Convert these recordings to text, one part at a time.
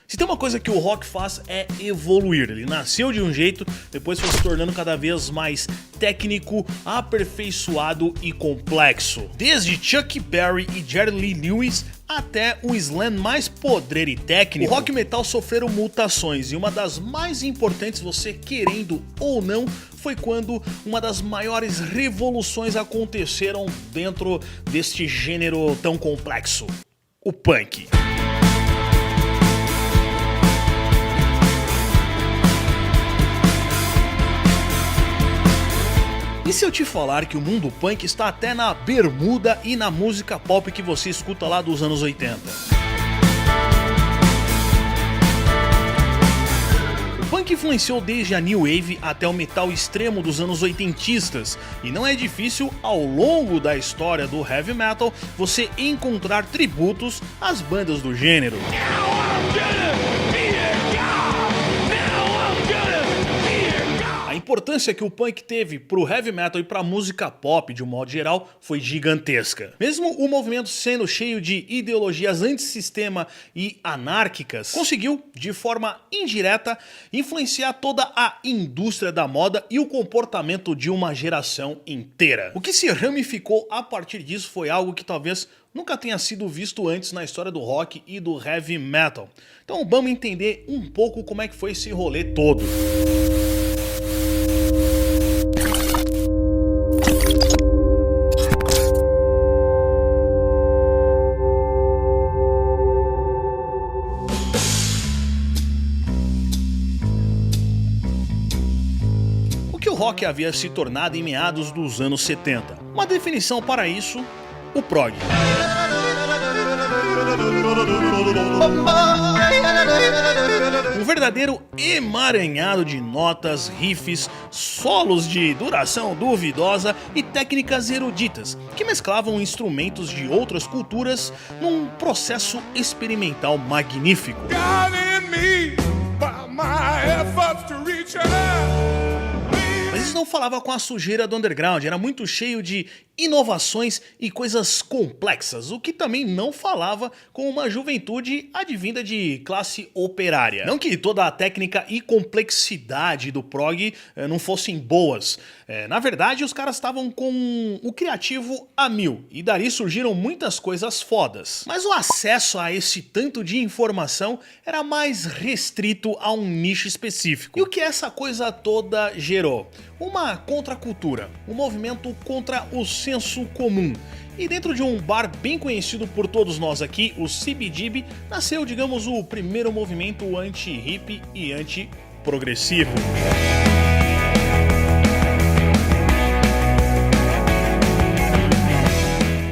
Se tem uma coisa que o rock faz é evoluir. Ele nasceu de um jeito, depois foi se tornando cada vez mais técnico, aperfeiçoado e complexo. Desde Chuck Berry e Jerry Lee Lewis até o slam mais podreiro e técnico, o rock metal sofreram mutações, e uma das mais importantes, você querendo ou não, foi quando uma das maiores revoluções aconteceram dentro deste gênero tão complexo: o punk. E se eu te falar que o mundo punk está até na bermuda e na música pop que você escuta lá dos anos 80? O punk influenciou desde a New Wave até o metal extremo dos anos oitentistas, e não é difícil ao longo da história do heavy metal você encontrar tributos às bandas do gênero. A importância que o punk teve pro heavy metal e pra música pop de um modo geral foi gigantesca. Mesmo o movimento sendo cheio de ideologias antissistema e anárquicas, conseguiu, de forma indireta, influenciar toda a indústria da moda e o comportamento de uma geração inteira. O que se ramificou a partir disso foi algo que talvez nunca tenha sido visto antes na história do rock e do heavy metal. Então vamos entender um pouco como é que foi esse rolê todo. O rock havia se tornado em meados dos anos 70. Uma definição para isso: o prog. Um verdadeiro emaranhado de notas, riffs, solos de duração duvidosa e técnicas eruditas que mesclavam instrumentos de outras culturas num processo experimental magnífico. Mas isso não falava com a sujeira do underground, era muito cheio de inovações e coisas complexas, o que também não falava com uma juventude advinda de classe operária. Não que toda a técnica e complexidade do prog não fossem boas. Na verdade, os caras estavam com o criativo a mil, e dali surgiram muitas coisas fodas. Mas o acesso a esse tanto de informação era mais restrito a um nicho específico. E o que essa coisa toda gerou? Uma contracultura, um movimento contra o senso comum. E dentro de um bar bem conhecido por todos nós aqui, o CBGB, nasceu, digamos, o primeiro movimento anti-hip e anti-progressivo.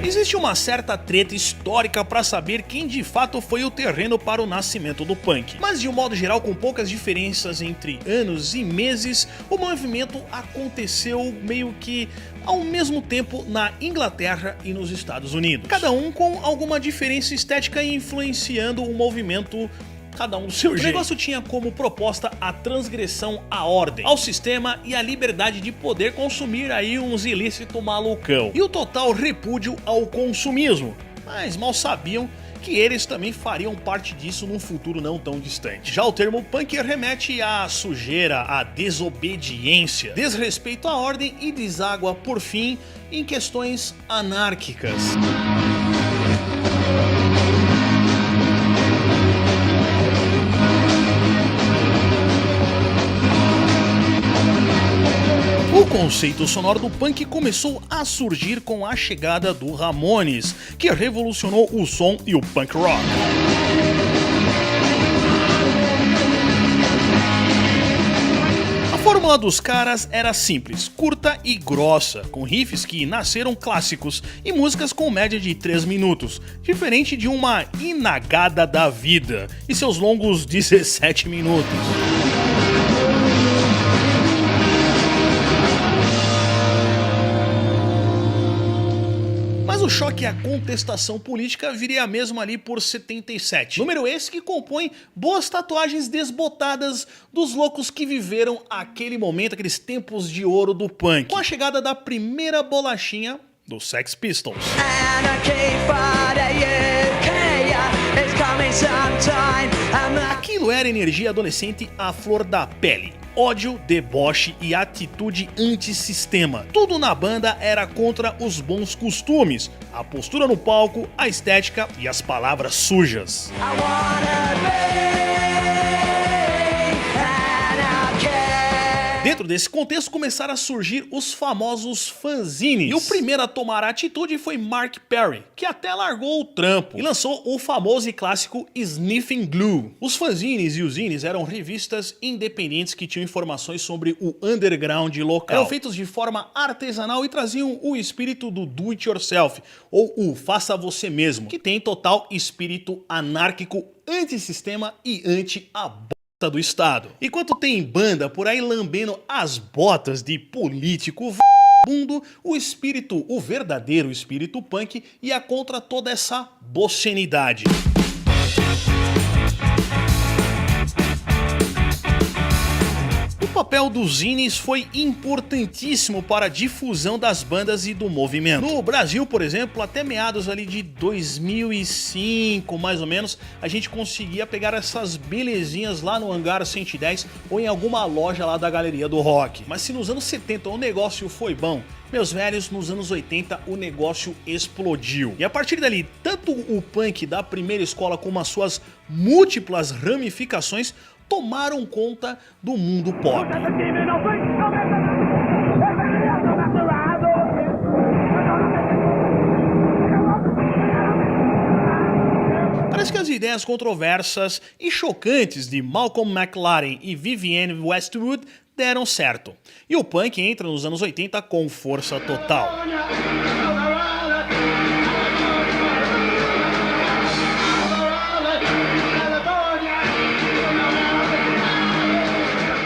Existe uma certa treta histórica para saber quem de fato foi o terreno para o nascimento do punk. Mas de um modo geral, com poucas diferenças entre anos e meses, o movimento aconteceu meio que ao mesmo tempo na Inglaterra e nos Estados Unidos. Cada um com alguma diferença estética influenciando o movimento, cada um do seu jeito. O negócio tinha como proposta a transgressão à ordem, ao sistema e a liberdade de poder consumir aí uns ilícitos malucão. E o total repúdio ao consumismo. Mas mal sabiam que eles também fariam parte disso num futuro não tão distante. Já o termo punk remete à sujeira, à desobediência, desrespeito à ordem e deságua, por fim, em questões anárquicas. O conceito sonoro do punk começou a surgir com a chegada do Ramones, que revolucionou o som e o punk rock. A fórmula dos caras era simples, curta e grossa, com riffs que nasceram clássicos e músicas com média de 3 minutos, diferente de uma Inagada da Vida e seus longos 17 minutos. Mas o choque e a contestação política viria mesmo ali por 77. Número esse que compõe boas tatuagens desbotadas dos loucos que viveram aquele momento, aqueles tempos de ouro do punk, com a chegada da primeira bolachinha dos Sex Pistols. Aqui Tudo era energia adolescente à flor da pele. Ódio, deboche e atitude antissistema. Tudo na banda era contra os bons costumes, a postura no palco, a estética e as palavras sujas. Dentro desse contexto começaram a surgir os famosos fanzines. E o primeiro a tomar a atitude foi Mark Perry, que até largou o trampo e lançou o famoso e clássico Sniffing Glue. Os fanzines e os zines eram revistas independentes que tinham informações sobre o underground local. Eram feitos de forma artesanal e traziam o espírito do do it yourself, ou o faça você mesmo, que tem total espírito anárquico, antissistema e anti-aborto do Estado. Enquanto tem banda por aí lambendo as botas de político vagabundo, o verdadeiro espírito punk ia contra toda essa bocenidade. O papel dos zines foi importantíssimo para a difusão das bandas e do movimento. No Brasil, por exemplo, até meados ali de 2005, mais ou menos, a gente conseguia pegar essas belezinhas lá no Hangar 110 ou em alguma loja lá da Galeria do Rock. Mas se nos anos 70 o negócio foi bom, meus velhos, nos anos 80 o negócio explodiu. E a partir dali, tanto o punk da primeira escola como as suas múltiplas ramificações tomaram conta do mundo pop. Parece que as ideias controversas e chocantes de Malcolm McLaren e Vivienne Westwood deram certo. E o punk entra nos anos 80 com força total.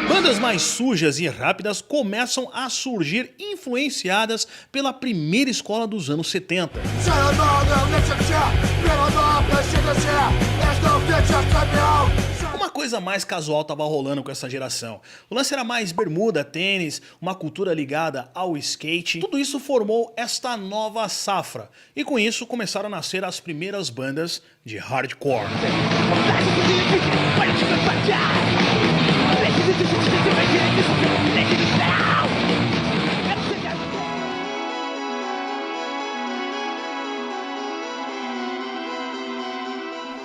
Bandas mais sujas e rápidas começam a surgir influenciadas pela primeira escola dos anos 70. Uma coisa mais casual estava rolando com essa geração. O lance era mais bermuda, tênis, uma cultura ligada ao skate. Tudo isso formou esta nova safra. E com isso começaram a nascer as primeiras bandas de hardcore.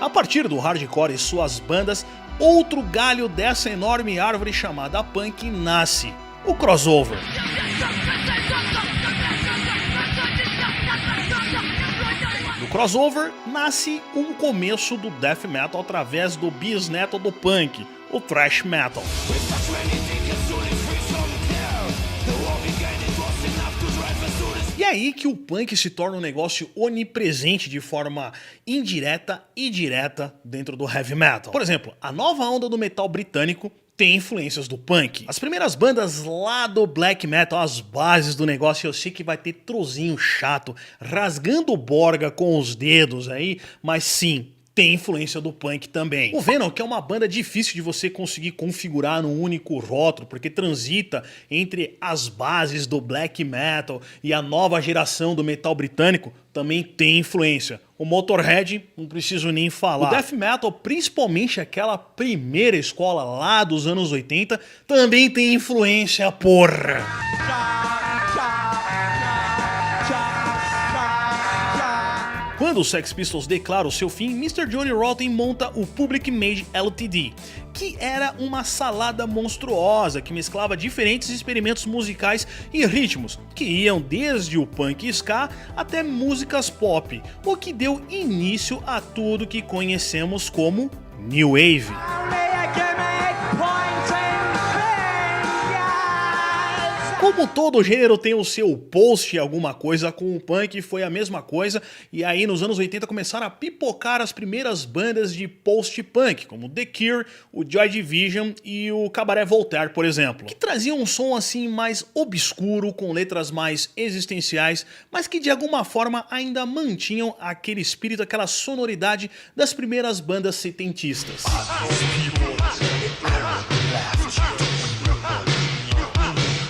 A partir do hardcore e suas bandas, outro galho dessa enorme árvore chamada punk nasce: o crossover. Do crossover nasce um começo do death metal através do bisneto do punk, o thrash metal. E é aí que o punk se torna um negócio onipresente de forma indireta e direta dentro do heavy metal. Por exemplo, a nova onda do metal britânico tem influências do punk. As primeiras bandas lá do black metal, as bases do negócio, eu sei que vai ter trozinho chato, rasgando borga com os dedos aí, mas sim, tem influência do punk também. O Venom, que é uma banda difícil de você conseguir configurar num único rótulo, porque transita entre as bases do black metal e a nova geração do metal britânico, também tem influência. O Motorhead, não preciso nem falar. O death metal, principalmente aquela primeira escola lá dos anos 80, também tem influência, porra! Quando os Sex Pistols declaram seu fim, Mr. Johnny Rotten monta o Public Image Ltd, que era uma salada monstruosa que mesclava diferentes experimentos musicais e ritmos, que iam desde o punk ska até músicas pop, o que deu início a tudo que conhecemos como New Wave. Como todo gênero tem o seu post alguma coisa, com o punk foi a mesma coisa, e aí nos anos 80 começaram a pipocar as primeiras bandas de post-punk, como The Cure, o Joy Division e o Cabaret Voltaire, por exemplo, que traziam um som assim mais obscuro, com letras mais existenciais, mas que de alguma forma ainda mantinham aquele espírito, aquela sonoridade das primeiras bandas setentistas.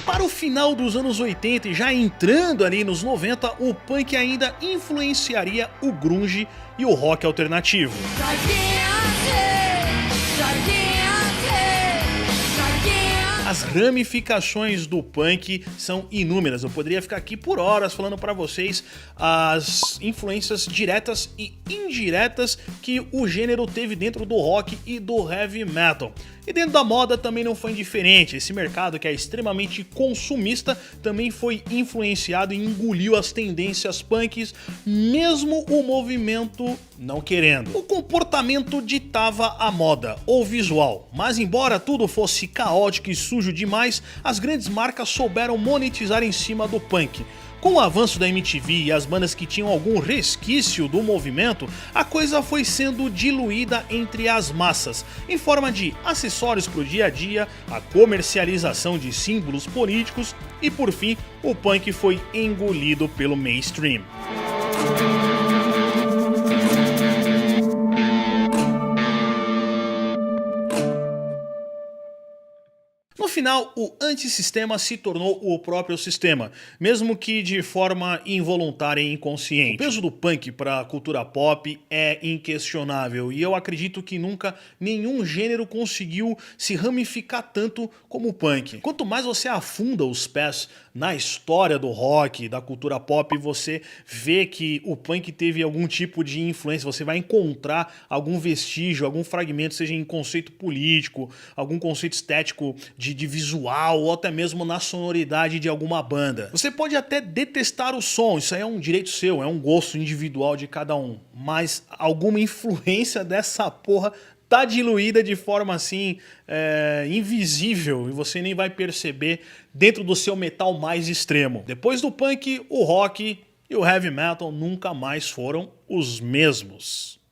Para o final dos anos 80 e já entrando ali nos 90, o punk ainda influenciaria o grunge e o rock alternativo. As ramificações do punk são inúmeras. Eu poderia ficar aqui por horas falando para vocês as influências diretas e indiretas que o gênero teve dentro do rock e do heavy metal. E dentro da moda também não foi indiferente. Esse mercado, que é extremamente consumista, também foi influenciado e engoliu as tendências punks, mesmo o movimento não querendo. O comportamento ditava a moda, ou visual, mas embora tudo fosse caótico e sujo demais, as grandes marcas souberam monetizar em cima do punk. Com o avanço da MTV e as bandas que tinham algum resquício do movimento, a coisa foi sendo diluída entre as massas, em forma de acessórios para o dia a dia, a comercialização de símbolos políticos e, por fim, o punk foi engolido pelo mainstream. No final, o antissistema se tornou o próprio sistema, mesmo que de forma involuntária e inconsciente. O peso do punk para a cultura pop é inquestionável e eu acredito que nunca nenhum gênero conseguiu se ramificar tanto como o punk. Quanto mais você afunda os pés na história do rock, da cultura pop, você vê que o punk teve algum tipo de influência, você vai encontrar algum vestígio, algum fragmento, seja em conceito político, algum conceito estético de visual ou até mesmo na sonoridade de alguma banda. Você pode até detestar o som, isso aí é um direito seu, é um gosto individual de cada um, mas alguma influência dessa porra tá diluída de forma assim invisível e você nem vai perceber dentro do seu metal mais extremo. Depois do punk, o rock e o heavy metal nunca mais foram os mesmos.